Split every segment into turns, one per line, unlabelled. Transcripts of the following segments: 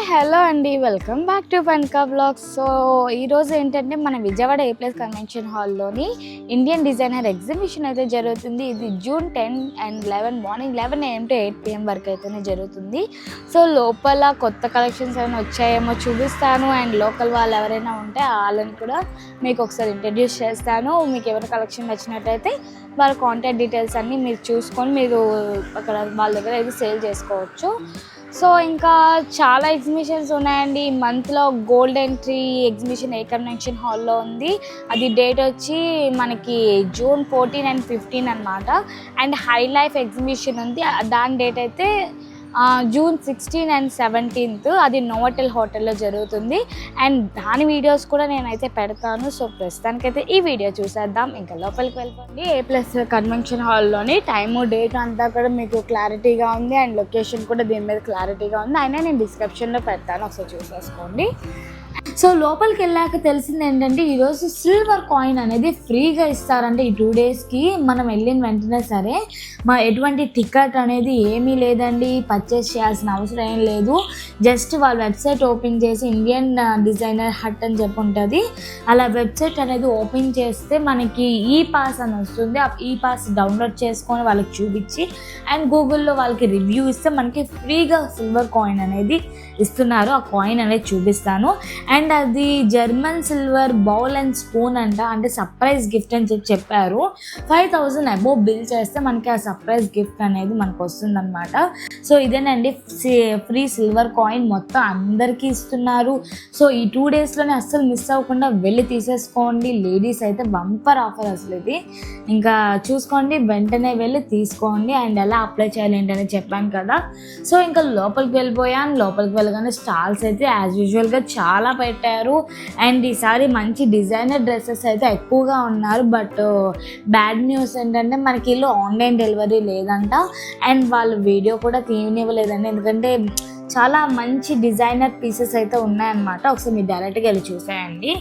Hello అండి, welcome back to Panka vlogs. So ఈరోజు ఏంటంటే మన విజయవాడ ఏ ప్లేస్ కన్వెన్షన్ హాల్లోని ఇండియన్ డిజైనర్ ఎగ్జిబిషన్ అయితే జరుగుతుంది. ఇది June 10 and 11 morning 11 AM to 8 PM వరకు అయితేనే జరుగుతుంది. సో లోపల కొత్త కలెక్షన్స్ ఏమైనా వచ్చాయేమో చూపిస్తాను, అండ్ లోకల్ వాళ్ళు ఎవరైనా ఉంటే వాళ్ళని కూడా మీకు ఒకసారి ఇంట్రడ్యూస్ చేస్తాను. మీకు ఎవరైనా కలెక్షన్ నచ్చినట్టయితే వాళ్ళ కాంటాక్ట్ డీటెయిల్స్ అన్నీ మీరు చూసుకొని మీరు అక్కడ వాళ్ళ దగ్గర అయితే సేల్ చేసుకోవచ్చు. సో ఇంకా చాలా ఎగ్జిబిషన్స్ ఉన్నాయండి. ఈ మంత్లో గోల్డెన్ ట్రీ ఎగ్జిబిషన్ ఏ కన్వెన్షన్ హాల్లో ఉంది. అది డేట్ వచ్చి మనకి June 14 and 15 అనమాట. అండ్ హై లైఫ్ ఎగ్జిబిషన్ ఉంది, దాని డేట్ అయితే June 16 and 17. అది నోవోటెల్ హోటల్లో జరుగుతుంది. అండ్ దాని వీడియోస్ కూడా నేనైతే పెడతాను. సో ప్రస్తుతానికైతే ఈ వీడియో చూసేద్దాం. ఇంకా లోపలికి వెళ్ళిపోండి. A+ కన్వెన్షన్ హాల్లోని టైము డేట్ అంతా కూడా మీకు క్లారిటీగా ఉంది, అండ్ లొకేషన్ కూడా దీని మీద క్లారిటీగా ఉంది. అయినా నేను డిస్క్రిప్షన్లో పెడతాను, ఒకసారి చూసేసుకోండి. సో లోపలికి వెళ్ళాక తెలిసింది ఏంటంటే ఈరోజు సిల్వర్ కాయిన్ అనేది ఫ్రీగా ఇస్తారంటే ఈ 2 daysకి మనం వెళ్ళిన వెంటనే సరే ఎటువంటి టికెట్ అనేది ఏమీ లేదండి, పర్చేస్ చేయాల్సిన అవసరం ఏం లేదు. జస్ట్ వాళ్ళ వెబ్సైట్ ఓపెన్ చేసి ఇండియన్ డిజైనర్ హట్ అని చెప్పి ఉంటుంది, అలా వెబ్సైట్ అనేది ఓపెన్ చేస్తే మనకి ఈ పాస్ అని వస్తుంది. ఆ ఈ పాస్ డౌన్లోడ్ చేసుకొని వాళ్ళకి చూపించి అండ్ గూగుల్లో వాళ్ళకి రివ్యూ ఇస్తే మనకి ఫ్రీగా సిల్వర్ కాయిన్ అనేది ఇస్తున్నారు. ఆ కాయిన్ అనేది చూపిస్తాను. అండ్ అది German silver bowl and spoon అంటే సర్ప్రైజ్ గిఫ్ట్ అని చెప్పారు. 5,000 అబోవ్ బిల్ చేస్తే మనకి ఆ సర్ప్రైజ్ గిఫ్ట్ అనేది మనకు వస్తుంది అనమాట. సో ఇదేనండి ఫ్రీ సిల్వర్ కాయిన్ మొత్తం అందరికీ ఇస్తున్నారు. సో ఈ 2 daysలోనే అస్సలు మిస్ అవ్వకుండా వెళ్ళి తీసేసుకోండి. లేడీస్ అయితే బంపర్ ఆఫర్ అసలు ఇది, ఇంకా చూసుకోండి, వెంటనే వెళ్ళి తీసుకోండి. అండ్ ఎలా అప్లై చేయాలి ఏంటనే చెప్పాను కదా. సో ఇంకా లోపలికి వెళ్ళిపోయాను. లోపలికి వెళ్ళగానే స్టాల్స్ అయితే యాజ్ యూజువల్గా చాలా పెట్టారు. అండ్ ఈసారి మంచి డిజైనర్ డ్రెస్సెస్ అయితే ఎక్కువగా ఉన్నారు. బట్ బ్యాడ్ న్యూస్ ఏంటంటే మనకి ఇల్లు ఆన్లైన్ డెలివరీ లేదంట, అండ్ వాళ్ళు వీడియో కూడా తీయనివ్వలేదండి. ఎందుకంటే చాలా మంచి డిజైనర్ పీసెస్ అయితే ఉన్నాయన్నమాట. ఒకసారి మీరు డైరెక్ట్గా వెళ్ళి చూసేయండి.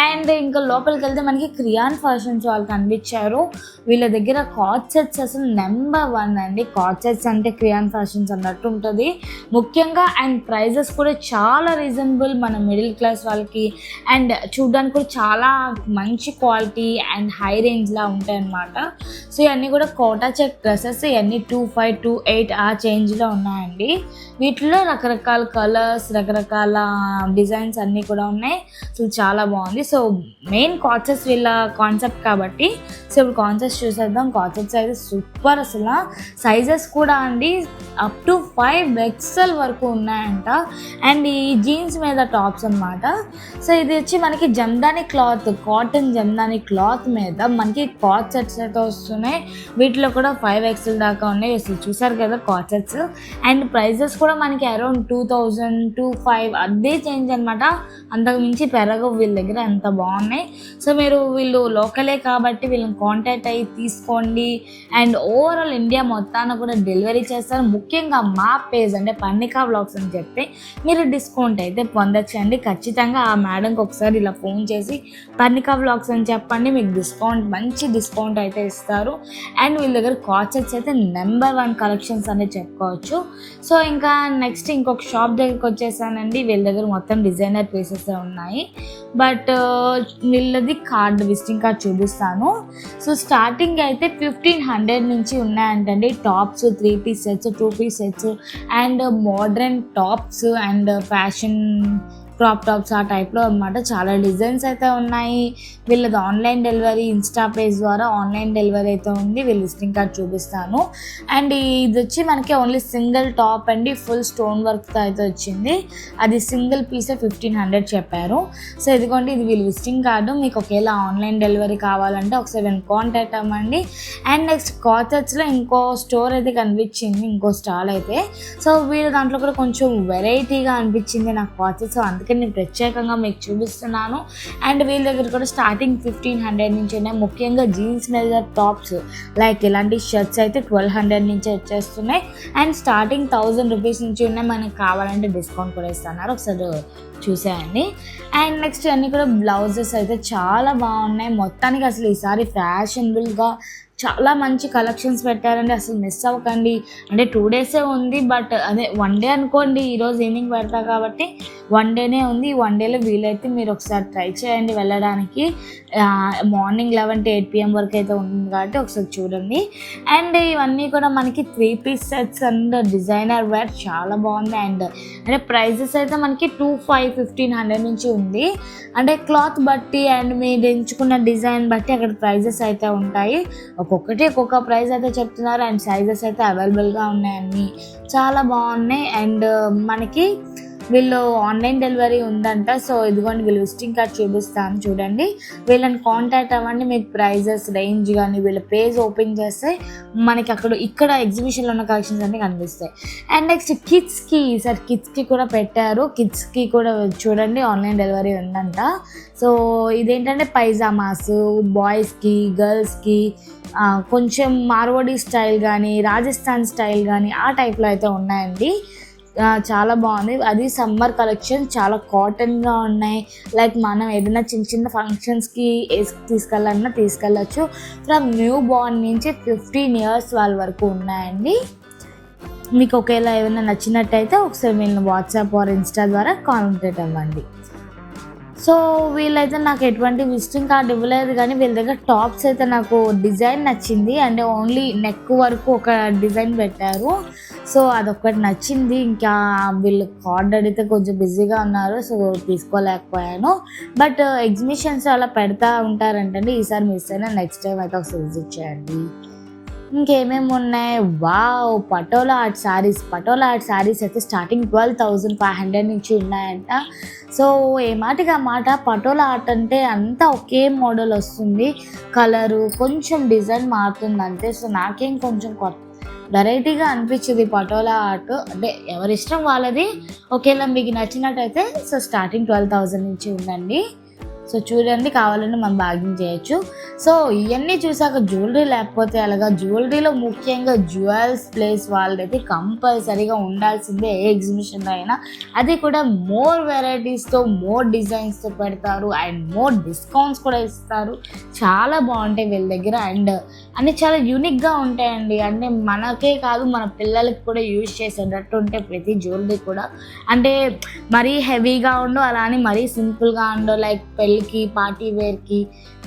అండ్ ఇంకా లోపలికి వెళ్తే మనకి క్రియాన్ ఫ్యాషన్స్ వాళ్ళు కనిపించారు. వీళ్ళ దగ్గర కార్డ్ సెట్స్ అసలు నెంబర్ 1 అండి. కార్డ్ సెట్స్ అంటే క్రియాన్ ఫ్యాషన్స్ అన్నట్టు ఉంటుంది ముఖ్యంగా. అండ్ ప్రైజెస్ కూడా చాలా రీజనబుల్ మన మిడిల్ క్లాస్ వాళ్ళకి, అండ్ చూడడానికి కూడా చాలా మంచి క్వాలిటీ అండ్ హై రేంజ్లా ఉంటాయి అన్నమాట. సో ఇవన్నీ కూడా కోటా చెక్ డ్రెస్సెస్, ఇవన్నీ 25, 28 ఆ చేంజ్లో ఉన్నాయండి. వీటిలో రకరకాల కలర్స్, రకరకాల డిజైన్స్ అన్నీ కూడా ఉన్నాయి. అసలు చాలా బాగుంది. సో మెయిన్ కాన్సెప్ట్స్ వీళ్ళ కాన్సెప్ట్ కాబట్టి సో ఇప్పుడు కాన్సెప్ట్స్ చూసేద్దాం. కాన్సెప్ట్స్ అయితే సూపర్. అసలు సైజెస్ కూడా అండి అప్ టు 5XL వరకు ఉన్నాయంట. అండ్ ఈ జీన్స్ మీద టాప్స్ అనమాట. సో ఇది వచ్చి మనకి Jamdani cloth, cotton Jamdani cloth మీద మనకి కార్డ్ సెట్స్ అయితే వస్తున్నాయి. వీటిలో కూడా 5XL దాకా ఉన్నాయి. అసలు చూసారు కదా కార్డ్ సెట్స్. అండ్ ప్రైజెస్ కూడా మనకి అరౌండ్ 2,000, 2,500 అదే చేంజ్ అనమాట. అంతకు మించి పెరగవు వీళ్ళ దగ్గర. ఎంత బాగున్నాయి. సో మీరు వీళ్ళు లోకలే కాబట్టి వీళ్ళని కాంటాక్ట్ అయ్యి తీసుకోండి. అండ్ ఓవరాల్ ఇండియా మొత్తాన కూడా డెలివరీ చేస్తారు. ముఖ్యంగా మా పేజ్ అంటే పన్నికా బ్లాగ్స్ అని చెప్పి మీరు డిస్కౌంట్ అయితే పొందొచ్చండి. ఖచ్చితంగా ఆ మేడంకి ఒకసారి ఇలా ఫోన్ చేసి పన్నికా బ్లాగ్స్ అని చెప్పండి, మీకు డిస్కౌంట్ మంచి డిస్కౌంట్ అయితే ఇస్తారు. అండ్ వీళ్ళ దగ్గర కార్డ్ సెట్స్ అయితే నెంబర్ 1 కలెక్షన్స్ అనేది చెప్పుకోవచ్చు. సో ఇంకా నెక్స్ట్ ఇంకొక షాప్ దగ్గరికి వచ్చేసానండి. వీళ్ళ దగ్గర మొత్తం డిజైనర్ పీసెస్ ఉన్నాయి. బట్ వీళ్ళది కార్డ్ విజిటింగ్ కార్డ్ చూపిస్తాను. సో స్టార్టింగ్ అయితే 1,500 నుంచి ఉన్నాయంటండి. Tops 3 piece sets, 2 piece sets, and modern tops and fashion crop tops ఆ టైప్లో అనమాట. చాలా డిజైన్స్ అయితే ఉన్నాయి. వీళ్ళది ఆన్లైన్ డెలివరీ, ఇన్స్టా పేజ్ ద్వారా ఆన్లైన్ డెలివరీ అయితే ఉంది. వీళ్ళు విజిటింగ్ కార్డ్ చూపిస్తాను. అండ్ ఇది వచ్చి మనకి ఓన్లీ సింగిల్ టాప్ అండి, ఫుల్ స్టోన్ వర్క్తో అయితే వచ్చింది. అది సింగిల్ పీసే 1,500 చెప్పారు. సో ఇదిగోండి, ఇది వీళ్ళు విజిటింగ్ కార్డు. మీకు ఒకవేళ ఆన్లైన్ డెలివరీ కావాలంటే ఒకసారి వీళ్ళని కాంటాక్ట్ అవ్వండి. అండ్ నెక్స్ట్ కాటెట్స్లో ఇంకో స్టోర్ అయితే కనిపించింది, ఇంకో స్టాల్ అయితే. సో వీళ్ళ దాంట్లో కూడా కొంచెం వెరైటీగా అనిపించింది నాకు కాటెట్స్. సో అందుకే నేను ప్రత్యేకంగా మీకు చూపిస్తున్నాను. అండ్ వీళ్ళ దగ్గర కూడా స్టార్టింగ్ 1,500 నుంచి ఉన్నాయి. ముఖ్యంగా జీన్స్ మీద టాప్స్ లైక్ ఇలాంటి షర్ట్స్ అయితే 1,200 నుంచి వచ్చేస్తున్నాయి. అండ్ స్టార్టింగ్ 1,000 రూపీస్ నుంచి ఉన్నాయి. మనకి కావాలంటే డిస్కౌంట్ కూడా ఇస్తున్నారు, ఒకసారి చూసేయండి. అండ్ నెక్స్ట్ అన్నీ కూడా బ్లౌజెస్ అయితే చాలా బాగున్నాయి. మొత్తానికి అసలు ఈసారి ఫ్యాషనబుల్గా చాలా మంచి కలెక్షన్స్ పెట్టారండి, అసలు మిస్ అవ్వకండి. అంటే 2 డేసే ఉంది, బట్ అదే 1 డే అనుకోండి, ఈరోజు ఈవినింగ్ పెడతా కాబట్టి 1 డేనే ఉంది. ఈ 1 డేలో వీలైతే మీరు ఒకసారి ట్రై చేయండి వెళ్ళడానికి. మార్నింగ్ 11 to 8 PM వరకు అయితే ఉంటుంది కాబట్టి ఒకసారి చూడండి. అండ్ ఇవన్నీ కూడా మనకి 3 piece sets and designer wear చాలా బాగుంది. అండ్ అంటే ప్రైజెస్ అయితే మనకి 2,500-1,500 నుంచి ఉంది. అంటే క్లాత్ బట్టి అండ్ మీరు ఎంచుకున్న డిజైన్ బట్టి అక్కడ ప్రైజెస్ అయితే ఉంటాయి. ఒక్కొక్క ప్రైస్ అయితే చెప్తున్నారు. అండ్ సైజెస్ అయితే అవైలబుల్గా ఉన్నాయన్నీ చాలా బాగున్నాయి. అండ్ మనకి వీళ్ళు ఆన్లైన్ డెలివరీ ఉందంట. సో ఇదిగోండి వీళ్ళు విజిటింగ్ కార్డ్ చూపిస్తాను చూడండి, వీళ్ళని కాంటాక్ట్ అవ్వండి. మీకు ప్రైజెస్ రేంజ్ కానీ వీళ్ళ పేజ్ ఓపెన్ చేస్తే మనకి ఇక్కడ ఎగ్జిబిషన్లో ఉన్న కలెక్షన్స్ అన్నీ కనిపిస్తాయి. అండ్ నెక్స్ట్ కిడ్స్కి కూడా పెట్టారు. కిడ్స్కి కూడా చూడండి ఆన్లైన్ డెలివరీ ఉందంట. సో ఇదేంటంటే పైజామాస్ బాయ్స్కి గర్ల్స్కి కొంచెం మార్వాడి స్టైల్ కానీ రాజస్థాన్ స్టైల్ కానీ ఆ టైప్లో అయితే ఉన్నాయండి. చాలా బాగుంది. అది సమ్మర్ కలెక్షన్, చాలా కాటన్గా ఉన్నాయి. లైక్ మనం ఏదైనా చిన్న ఫంక్షన్స్కి తీసుకెళ్ళచ్చు. ఫ్రమ్ న్యూ బార్న్ నుంచి 15 years వాళ్ళ వరకు ఉన్నాయండి. మీకు ఒకవేళ ఏమైనా నచ్చినట్టయితే ఒకసారి వీళ్ళని వాట్సాప్ ఆర్ ఇన్స్టా ద్వారా కాంటాక్ట్ అవ్వండి. సో వీళ్ళైతే నాకు ఎటువంటి విజిటింగ్ కార్డ్ ఇవ్వలేదు, కానీ వీళ్ళ దగ్గర టాప్స్ అయితే నాకు డిజైన్ నచ్చింది. అంటే ఓన్లీ నెక్ వరకు ఒక డిజైన్ పెట్టారు. సో అదొక్కటి నచ్చింది. ఇంకా వీళ్ళు కార్డ్ అడిగితే కొంచెం బిజీగా ఉన్నారు, సో తీసుకోలేకపోయాను. బట్ ఎగ్జిబిషన్స్ అలా పెడతా ఉంటారంటండి. ఈసారి మిస్ అయినా నెక్స్ట్ టైం అయితే ఒకసారి విజిట్ చేయండి. ఇంకేమేమి ఉన్నాయి, వావ్ పటోలా ఆర్ట్ శారీస్ అయితే స్టార్టింగ్ 12,500 నుంచి ఉన్నాయంట. సో ఏ మాటగా మాట పటోలా ఆర్ట్ అంటే అంతా ఒకే మోడల్ వస్తుంది, కలరు కొంచెం డిజైన్ మారుతుంది అంతే. సో నాకేం కొంచెం వెరైటీగా అనిపించింది పటోలా ఆర్ట్. అంటే ఎవరిష్టం వాళ్ళది. ఒకేలా మీకు నచ్చినట్టయితే సో స్టార్టింగ్ 12,000 నుంచి ఉందండి. సో చూడండి, కావాలంటే మనం బార్గెన్ చేయొచ్చు. సో ఇవన్నీ చూసాక జ్యువెలరీ లేకపోతే అలాగా, జ్యువెలరీలో ముఖ్యంగా జ్యువెల్స్ ప్లేస్ వాళ్ళైతే కంపల్సరీగా ఉండాల్సిందే ఏ ఎగ్జిబిషన్లో అయినా. అది కూడా మోర్ వెరైటీస్తో మోర్ డిజైన్స్తో పెడతారు అండ్ మోర్ డిస్కౌంట్స్ కూడా ఇస్తారు. చాలా బాగుంటాయి వీళ్ళ దగ్గర. అండ్ అన్నీ చాలా యూనిక్గా ఉంటాయండి. అంటే మనకే కాదు మన పిల్లలకి కూడా యూజ్ చేసేటట్టు ఉంటాయి ప్రతి జ్యువెలరీ కూడా. అంటే మరీ హెవీగా ఉండవు, అలా అని మరీ సింపుల్గా ఉండవు. లైక్ పెళ్ళికి పార్టీ వేర్కి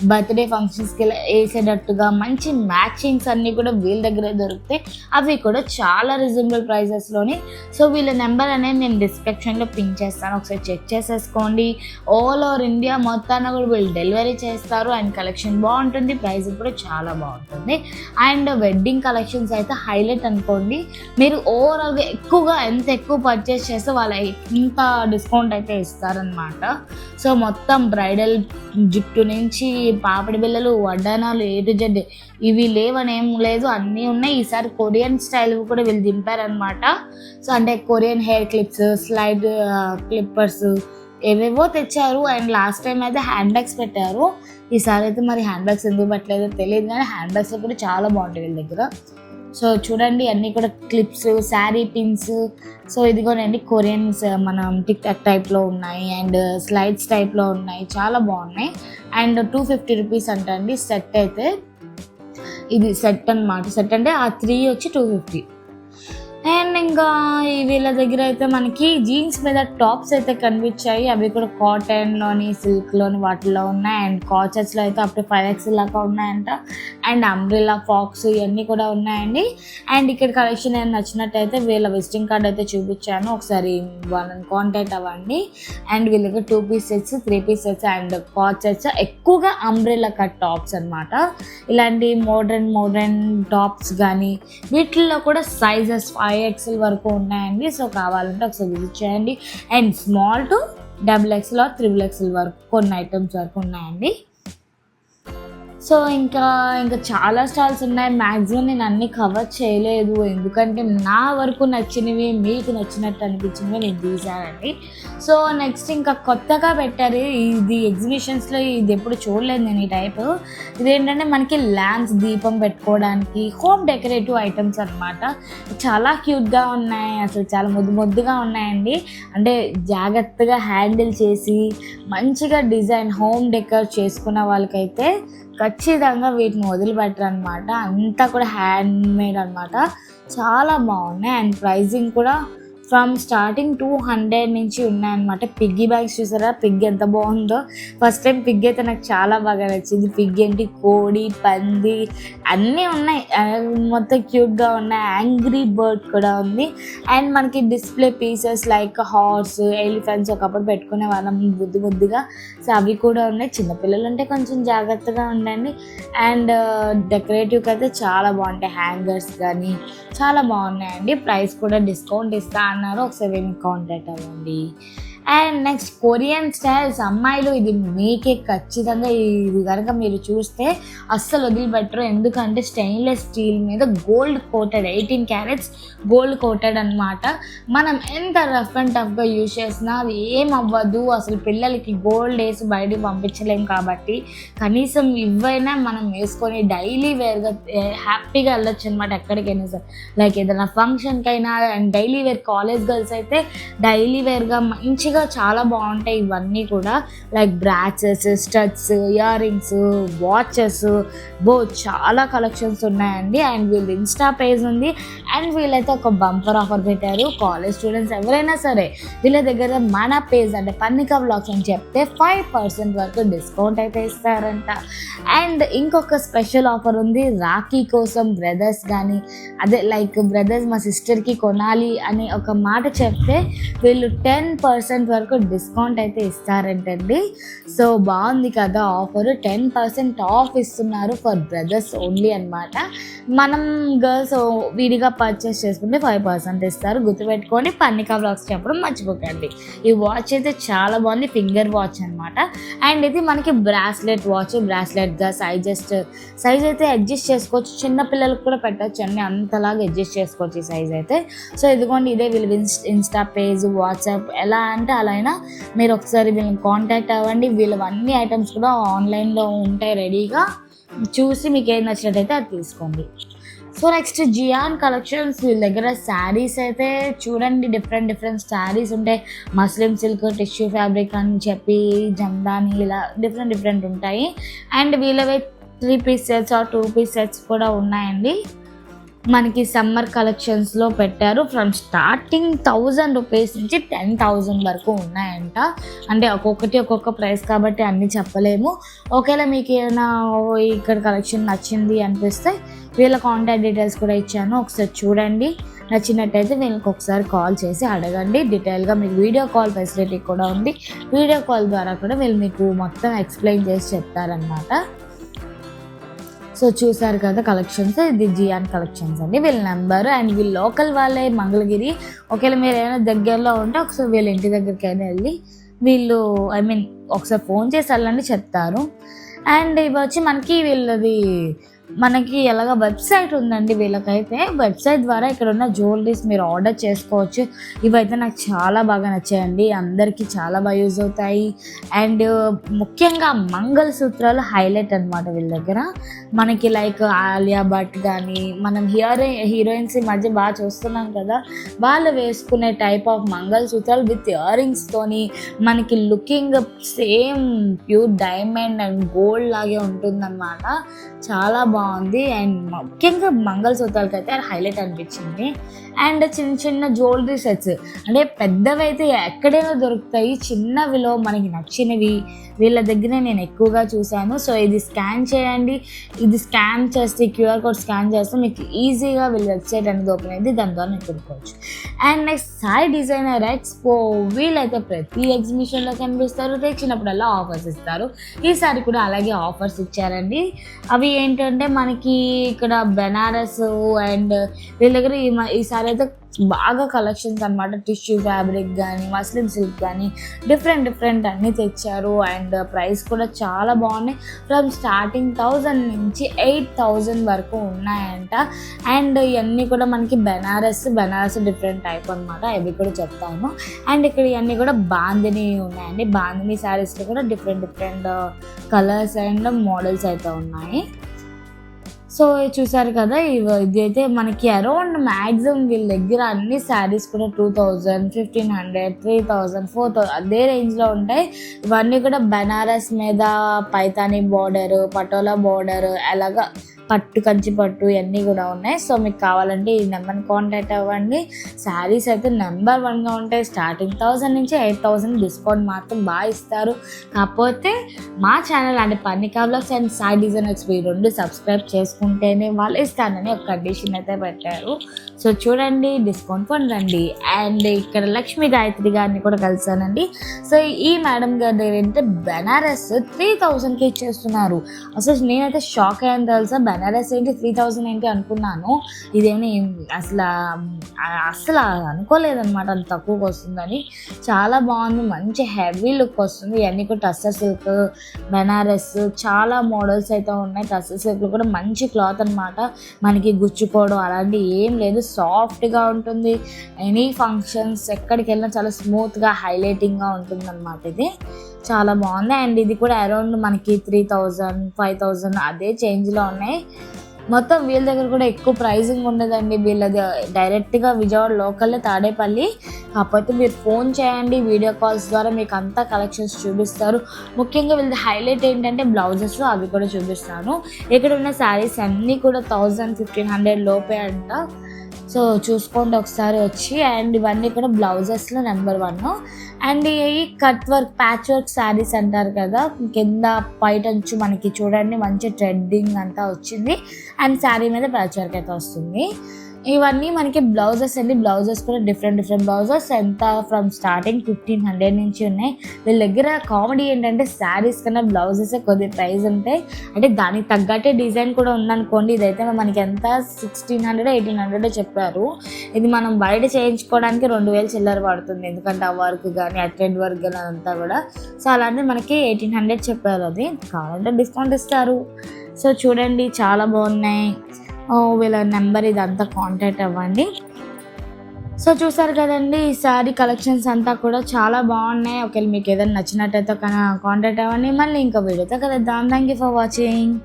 బర్త్డే ఫంక్షన్స్కి వేసేటట్టుగా మంచి మ్యాచింగ్స్ అన్నీ కూడా వీళ్ళ దగ్గరే దొరుకుతాయి. అవి కూడా చాలా రీజనబుల్ ప్రైజెస్లోని. సో వీళ్ళ నెంబర్ అనేది నేను డిస్క్రిప్షన్లో పిన్ చేస్తాను, ఒకసారి చెక్ చేసేసుకోండి. ఆల్ ఓవర్ ఇండియా మొత్తాన్ని కూడా వీళ్ళు డెలివరీ చేస్తారు. అండ్ కలెక్షన్ బాగుంటుంది, ప్రైస్ కూడా చాలా బాగుంటుంది. అండ్ వెడ్డింగ్ కలెక్షన్స్ అయితే హైలైట్ అనుకోండి. మీరు ఓవరాల్గా ఎంత ఎక్కువ పర్చేస్ చేస్తే వాళ్ళ ఇంత డిస్కౌంట్ అయితే ఇస్తారనమాట. సో మొత్తం బ్రైడల్ జుట్టు నుంచి పాపిడి బిళ్ళలు వడ్డానాలు A to Z ఇవి లేవని ఏం లేదు, అన్నీ ఉన్నాయి. ఈసారి కొరియన్ స్టైల్ కూడా వీళ్ళు దింపారనమాట. సో అంటే Korean hair clips, slide Clippers ఏవేవో తెచ్చారు. అండ్ లాస్ట్ టైం అయితే హ్యాండ్ బ్యాగ్స్ పెట్టారు. ఈసారి అయితే మరి హ్యాండ్ బ్యాగ్స్ ఎందుకు పెట్టలేదో తెలియదు, కానీ హ్యాండ్ బ్యాగ్స్ కూడా చాలా బాగుంటాయి వీళ్ళ దగ్గర. సో చూడండి అన్నీ కూడా క్లిప్స్, శారీ పిన్స్. సో ఇదిగోనండి కొరియన్స్ మనం టిక్ టాక్ టైప్లో ఉన్నాయి అండ్ స్లైడ్స్ టైప్లో ఉన్నాయి, చాలా బాగున్నాయి. అండ్ 250 rupees అంటండి సెట్ అయితే. ఇది సెట్ అనమాట. సెట్ అంటే ఆ 3 వచ్చి 250. అండ్ ఇంకా వీళ్ళ దగ్గర అయితే మనకి జీన్స్ మీద టాప్స్ అయితే కనిపించాయి. అవి కూడా కాటన్లోని సిల్క్లోని వాటిల్లో ఉన్నాయి. అండ్ కాచర్స్లో అయితే అప్ టు 5XL దాకా ఉన్నాయంట. అండ్ అంబ్రెల్లా ఫాక్స్ ఇవన్నీ కూడా ఉన్నాయండి. అండ్ ఇక్కడ కలెక్షన్ ఏమైనా నచ్చినట్టయితే వీళ్ళ విజిటింగ్ కార్డ్ అయితే చూపించాను, ఒకసారి వాళ్ళని కాంటాక్ట్ అవ్వండి. అండ్ వీళ్ళకి 2 piece sets, 3 piece sets and కాచర్స్, ఎక్కువగా అంబ్రెల్లా కట్ టాప్స్ అనమాట. ఇలాంటి మోడ్రన్ టాప్స్ కానీ వీటిల్లో కూడా సైజెస్ 5XL వరకు ఉన్నాయండి. సో కావాలంటే ఒకసారి విజిట్ చేయండి. And small to XXL or XXXL వరకు కొన్ని ఐటమ్స్ వరకు ఉన్నాయండి. సో ఇంకా చాలా స్టాల్స్ ఉన్నాయి. మ్యాక్సిమం నేను అన్నీ కవర్ చేయలేదు, ఎందుకంటే నా వరకు నచ్చినవి మీకు నచ్చినట్టు అనిపించినవి నేను తీసానండి. సో నెక్స్ట్ ఇంకా కొత్తగా పెట్టారు ఇది ఎగ్జిబిషన్స్లో, ఇది ఎప్పుడు చూడలేదు నేను ఈ టైప్. ఇదేంటంటే మనకి ల్యాంప్స్, దీపం పెట్టుకోవడానికి హోమ్ డెకరేటివ్ ఐటమ్స్ అనమాట. చాలా క్యూట్గా ఉన్నాయి, అసలు చాలా ముద్దుగా ఉన్నాయండి. అంటే జాగ్రత్తగా హ్యాండిల్ చేసి మంచిగా డిజైన్ హోమ్ డెకర్ చేసుకున్న వాళ్ళకైతే ఖచ్చితంగా వీటిని వదిలిపెట్టరు అనమాట. అంతా కూడా హ్యాండ్ మేడ్ అనమాట. చాలా బాగున్నాయి అండ్ ప్రైజింగ్ కూడా ఫ్రమ్ స్టార్టింగ్ 200 నుంచి ఉన్నాయన్నమాట. పిగ్గీ బ్యాంక్స్ చూసారా, పిగ్ ఎంత బాగుందో. ఫస్ట్ టైం పిగ్ అయితే నాకు చాలా బాగా నచ్చింది. పిగ్ ఏంటి, కోడి, పంది అన్నీ ఉన్నాయి, మొత్తం క్యూట్గా ఉన్నాయి. యాంగ్రీ బర్డ్ కూడా ఉంది. అండ్ మనకి display pieces like horse, elephants ఒకప్పుడు పెట్టుకునే వాళ్ళం ముద్దుగా. సో అవి కూడా ఉన్నాయి. చిన్నపిల్లలు అంటే కొంచెం జాగ్రత్తగా ఉండండి. అండ్ డెకరేటివ్కి అయితే చాలా బాగుంటాయి. హ్యాంగర్స్ కానీ చాలా బాగున్నాయండి. ప్రైస్ కూడా డిస్కౌంట్ ఇస్తా అన్నారు, ఒకసారి కాంటాక్ట్ అవ్వండి. And next Korean styles. అమ్మాయిలు ఇది మీకే ఖచ్చితంగా, ఇది కనుక మీరు చూస్తే అస్సలు వదిలిపెట్టరు. ఎందుకంటే స్టెయిన్లెస్ స్టీల్ మీద gold coated, 18 carats gold coated అనమాట. మనం ఎంత రఫ్ అండ్ టఫ్గా యూజ్ చేసినా అది ఏం అవ్వదు. అసలు పిల్లలకి గోల్డ్ వేసి బయటికి పంపించలేం కాబట్టి కనీసం ఇవైనా మనం వేసుకొని డైలీ వేర్గా హ్యాపీగా వెళ్ళొచ్చు అనమాట ఎక్కడికైనా సరే. లైక్ ఏదైనా ఫంక్షన్కి అయినా. And daily wear college girls అయితే డైలీ వేర్గా మంచిగా చాలా బాగుంటాయి ఇవన్నీ కూడా. Like brooches, studs, earrings, watches, చాలా కలెక్షన్స్ ఉన్నాయండి. అండ్ వీళ్ళు ఇన్స్టా పేజ్ ఉంది. అండ్ వీళ్ళైతే ఒక బంపర్ ఆఫర్ పెట్టారు. కాలేజ్ స్టూడెంట్స్ ఎవరైనా సరే వీళ్ళ దగ్గర మన పేజ్ అంటే పన్నికా వ్లాగ్స్ అని చెప్తే 5% వరకు డిస్కౌంట్ అయితే ఇస్తారంట. అండ్ ఇంకొక స్పెషల్ ఆఫర్ ఉంది రాఖీ కోసం. బ్రదర్స్ కానీ అదే లైక్ బ్రదర్స్ మా సిస్టర్కి కొనాలి అని ఒక మాట చెప్తే వీళ్ళు 10% వరకు డిస్కౌంట్ అయితే ఇస్తారంటండి. సో బాగుంది కదా ఆఫర్. 10% ఆఫ్ ఇస్తున్నారు ఫర్ బ్రదర్స్ ఓన్లీ అనమాట. మనం గర్ల్స్ విడిగా పర్చేస్ చేసుకుంటే 5% ఇస్తారు. గుర్తుపెట్టుకొని పన్నికా వ్లాగ్స్ చెప్పడం మర్చిపోకండి. ఈ వాచ్ అయితే చాలా బాగుంది, ఫింగర్ వాచ్ అనమాట. అండ్ ఇది మనకి బ్రాస్లెట్ వాచ్. బ్రాస్లెట్గా సైజ్ అయితే అడ్జస్ట్ చేసుకోవచ్చు. చిన్న పిల్లలకు కూడా పెట్టచ్చు అండి, అంతలాగా అడ్జస్ట్ చేసుకోవచ్చు ఈ సైజ్ అయితే. సో ఇదిగోండి, ఇదే వీళ్ళు ఇన్స్టా పేజ్, వాట్సాప్ ఎలా అంటే అలా అయినా మీరు ఒకసారి వీళ్ళని కాంటాక్ట్ అవ్వండి. వీళ్ళు అన్ని ఐటమ్స్ కూడా ఆన్లైన్లో ఉంటాయి రెడీగా. చూసి మీకు ఏం నచ్చినట్టయితే అది తీసుకోండి. సో నెక్స్ట్ జియాన్ కలెక్షన్స్. వీళ్ళ దగ్గర శారీస్ అయితే చూడండి, డిఫరెంట్ శారీస్ ఉంటాయి. మస్లిం సిల్క్, టిష్యూ ఫ్యాబ్రిక్ అని చెప్పి, జందాని, ఇలా డిఫరెంట్ ఉంటాయి. అండ్ వీళ్ళవే 3 piece sets or 2 piece sets కూడా ఉన్నాయండి. మనకి సమ్మర్ కలెక్షన్స్లో పెట్టారు. ఫ్రమ్ స్టార్టింగ్ 1000 రూపీస్ నుంచి 10,000 వరకు ఉన్నాయంట. అంటే ఒక్కొక్క ప్రైస్ కాబట్టి అన్నీ చెప్పలేము. ఒకవేళ మీకు ఏమైనా ఇక్కడ కలెక్షన్ నచ్చింది అనిపిస్తే వీళ్ళ కాంటాక్ట్ డీటెయిల్స్ కూడా ఇచ్చాను, ఒకసారి చూడండి. నచ్చినట్టయితే వీళ్ళకి ఒకసారి కాల్ చేసి అడగండి డీటెయిల్గా. మీకు వీడియో కాల్ ఫెసిలిటీ కూడా ఉంది. వీడియో కాల్ ద్వారా కూడా వీళ్ళు మీకు మొత్తం ఎక్స్ప్లెయిన్ చేసి చెప్తారనమాట. సో చూసారు కదా కలెక్షన్స్. ఇది జియాన్ కలెక్షన్స్ అండి వీళ్ళ నెంబర్. అండ్ వీళ్ళు లోకల్ వాళ్ళే, మంగళగిరి. ఒకవేళ మీరు ఏమైనా దగ్గరలో ఉంటే ఒకసారి వీళ్ళ ఇంటి దగ్గరికైనా వెళ్ళి వీళ్ళు ఒకసారి ఫోన్ చేసి వెళ్ళండి, చెప్తారు. అండ్ ఇవి వచ్చి మనకి ఎలాగ వెబ్సైట్ ఉందండి వీళ్ళకైతే. వెబ్సైట్ ద్వారా ఇక్కడ ఉన్న జ్యువెలరీస్ మీరు ఆర్డర్ చేసుకోవచ్చు. ఇవైతే నాకు చాలా బాగా నచ్చాయండి, అందరికీ చాలా బాగా యూజ్ అవుతాయి. అండ్ ముఖ్యంగా మంగళసూత్రాలు హైలైట్ అనమాట వీళ్ళ దగ్గర. మనకి లైక్ ఆలియా భట్ కానీ, మనం హీరోయిన్స్ ఈ మధ్య బాగా చూస్తున్నాం కదా, వాళ్ళు వేసుకునే టైప్ ఆఫ్ మంగళసూత్రాలు విత్ ఇయర్ రింగ్స్తోని మనకి looking same pure diamond and gold లాగే ఉంటుందన్నమాట. చాలా బాగుంది. అండ్ ముఖ్యంగా మంగళసూత్రాలకి అయితే హైలైట్ అనిపించింది. అండ్ చిన్న జ్యువెలరీ సెట్స్ అంటే పెద్దవి అయితే ఎక్కడైనా దొరుకుతాయి, చిన్నవిలో మనకి నచ్చినవి వీళ్ళ దగ్గర నేను ఎక్కువగా చూశాను. సో ఇది స్కాన్ చేయండి, ఇది స్కాన్ చేస్తే క్యూఆర్ కోడ్ స్కాన్ చేస్తే మీకు ఈజీగా వీళ్ళ వెబ్సైట్ అనేది ఓపెన్ అయింది, దాని ద్వారా మీరు కొనుక్కోవచ్చు. And next Sai designer expo. వీళ్ళైతే ప్రతి ఎగ్జిబిషన్లో కనిపిస్తారు, తెచ్చినప్పుడల్లా ఆఫర్స్ ఇస్తారు. ఈసారి కూడా అలాగే ఆఫర్స్ ఇచ్చారండి. అవి ఏంటంటే మనకి ఇక్కడ బెనారస్ అండ్ వీళ్ళ దగ్గర ఈసారి అయితే బాగా కలెక్షన్స్ అనమాట. టిష్యూ ఫ్యాబ్రిక్ కానీ, మస్లిన్ సిల్క్ కానీ డిఫరెంట్ అన్నీ తెచ్చారు. అండ్ ప్రైస్ కూడా చాలా బాగున్నాయి. ఫ్రమ్ స్టార్టింగ్ 1000 నుంచి 8000 వరకు ఉన్నాయంట. అండ్ ఇవన్నీ కూడా మనకి బెనారస్ డిఫరెంట్ టైప్ అనమాట, అవి కూడా చెప్తాను. అండ్ ఇక్కడ ఇవన్నీ కూడా బాందిని ఉన్నాయండి. బాందిని శారీస్లో కూడా డిఫరెంట్ కలర్స్ అండ్ మోడల్స్ అయితే ఉన్నాయి. సో చూసారు కదా, ఇది అయితే మనకి అరౌండ్ మ్యాక్సిమం వీళ్ళ దగ్గర అన్ని శారీస్ కూడా 2000, 1500, 3000, 4000 అదే రేంజ్లో ఉంటాయి. ఇవన్నీ కూడా బనారస్ మీద పైతానీ బార్డర్, పటోలా బార్డర్, అలాగా పట్టు కంచి పట్టు ఇవన్నీ కూడా ఉన్నాయి. సో మీకు కావాలంటే ఈ నెంబర్ని కాంటాక్ట్ అవ్వండి. శారీస్ అయితే నెంబర్ 1గా ఉంటాయి. స్టార్టింగ్ 1000 నుంచి 8000 డిస్కౌంట్ మాత్రం బాగా ఇస్తారు. కాకపోతే మా ఛానల్ అంటే Parnika vlogs and Sai designers ఈ రెండు సబ్స్క్రైబ్ చేసుకుంటేనే వాళ్ళు ఇస్తానని ఒక కండిషన్ అయితే పెట్టారు. సో చూడండి, డిస్కౌంట్ పొందండి. అండ్ ఇక్కడ లక్ష్మీ గాయత్రి గారిని కూడా కలిసానండి. సో ఈ మేడం గారి దగ్గర ఏంటంటే బెనారస్ 3000కి ఇచ్చేస్తున్నారు. అసలు నేనైతే షాక్ అయ్యాను తెలుసా, బెనారస్ ఏంటి 3000 ఏంటి అనుకున్నాను. ఇదేమి అసలు అనుకోలేదన్నమాట అంత తక్కువకి వస్తుందని. చాలా బాగుంది, మంచి హెవీ లుక్ వస్తుంది. ఇవన్నీ కూడా టస్సర్ సిల్క్, బెనారస్ చాలా మోడల్స్ అయితే ఉన్నాయి. టస్సర్ సిల్క్లో కూడా మంచి క్లాత్ అనమాట. మనకి గుచ్చుకోవడం అలాంటివి ఏం లేదు, సాఫ్ట్గా ఉంటుంది. ఎనీ ఫంక్షన్స్ ఎక్కడికి వెళ్ళినా చాలా స్మూత్గా హైలైటింగ్గా ఉంటుంది అనమాట. ఇది చాలా బాగుంది. అండ్ ఇది కూడా అరౌండ్ మనకి 3000, 5000 అదే చేంజ్లో ఉన్నాయి. మొత్తం వీళ్ళ దగ్గర కూడా ఎక్కువ ప్రైజింగ్ ఉండదండి. వీళ్ళది డైరెక్ట్గా విజయవాడ లోకల్లే తాడేపల్లి. కాకపోతే మీరు ఫోన్ చేయండి, వీడియో కాల్స్ ద్వారా మీకు అంతా కలెక్షన్స్ చూపిస్తారు. ముఖ్యంగా వీళ్ళది హైలైట్ ఏంటంటే బ్లౌజెస్, అవి కూడా చూపిస్తాను. ఇక్కడ ఉన్న శారీస్ అన్నీ కూడా 1000, 1500 లోపే అంట. సో చూసుకోండి ఒకసారి వచ్చి. అండ్ ఇవన్నీ కూడా బ్లౌజెస్లో నెంబర్ 1. అండ్ ఈ cut work, patch work saris అంటారు కదా, కింద పైటంచు మనకి చూడండి మంచి ట్రెడ్డింగ్ అంతా వచ్చింది. అండ్ శారీ మీద ప్యాచ్ వర్క్ అయితే వస్తుంది. ఇవన్నీ మనకి బ్లౌజెస్ అండి. బ్లౌజెస్ కూడా డిఫరెంట్ బ్లౌజెస్ ఎంత ఫ్రమ్ స్టార్టింగ్ 1500 నుంచి ఉన్నాయి. వీళ్ళ దగ్గర కామెడీ ఏంటంటే శారీస్ కన్నా బ్లౌజెస్ కొద్ది ప్రైస్ ఉంటాయి. అంటే దానికి తగ్గట్టే డిజైన్ కూడా ఉందనుకోండి. ఇదైతే మనకి ఎంత 1600, 1800 చెప్పారు. ఇది మనం బయట చేయించుకోవడానికి 2000 చిల్లర పడుతుంది. ఎందుకంటే ఆ వర్క్ కానీ ఆ థ్రెడ్ వర్క్ కానీ అదంతా కూడా. సో అలాంటి మనకి 1800 చెప్పారు. అది కావాలంటే డిస్కౌంట్ ఇస్తారు. సో చూడండి, చాలా బాగున్నాయి. వీళ్ళ నెంబర్ ఇదంతా కాంటాక్ట్ అవ్వండి. సో చూసారు కదండి, ఈ సారీ కలెక్షన్స్ అంతా కూడా చాలా బాగున్నాయి. ఒకవేళ మీకు ఏదైనా నచ్చినట్టయితే కాంటాక్ట్ అవ్వండి. మళ్ళీ ఇంకో వీడియోతో కలుద్దాం. Thank you for watching.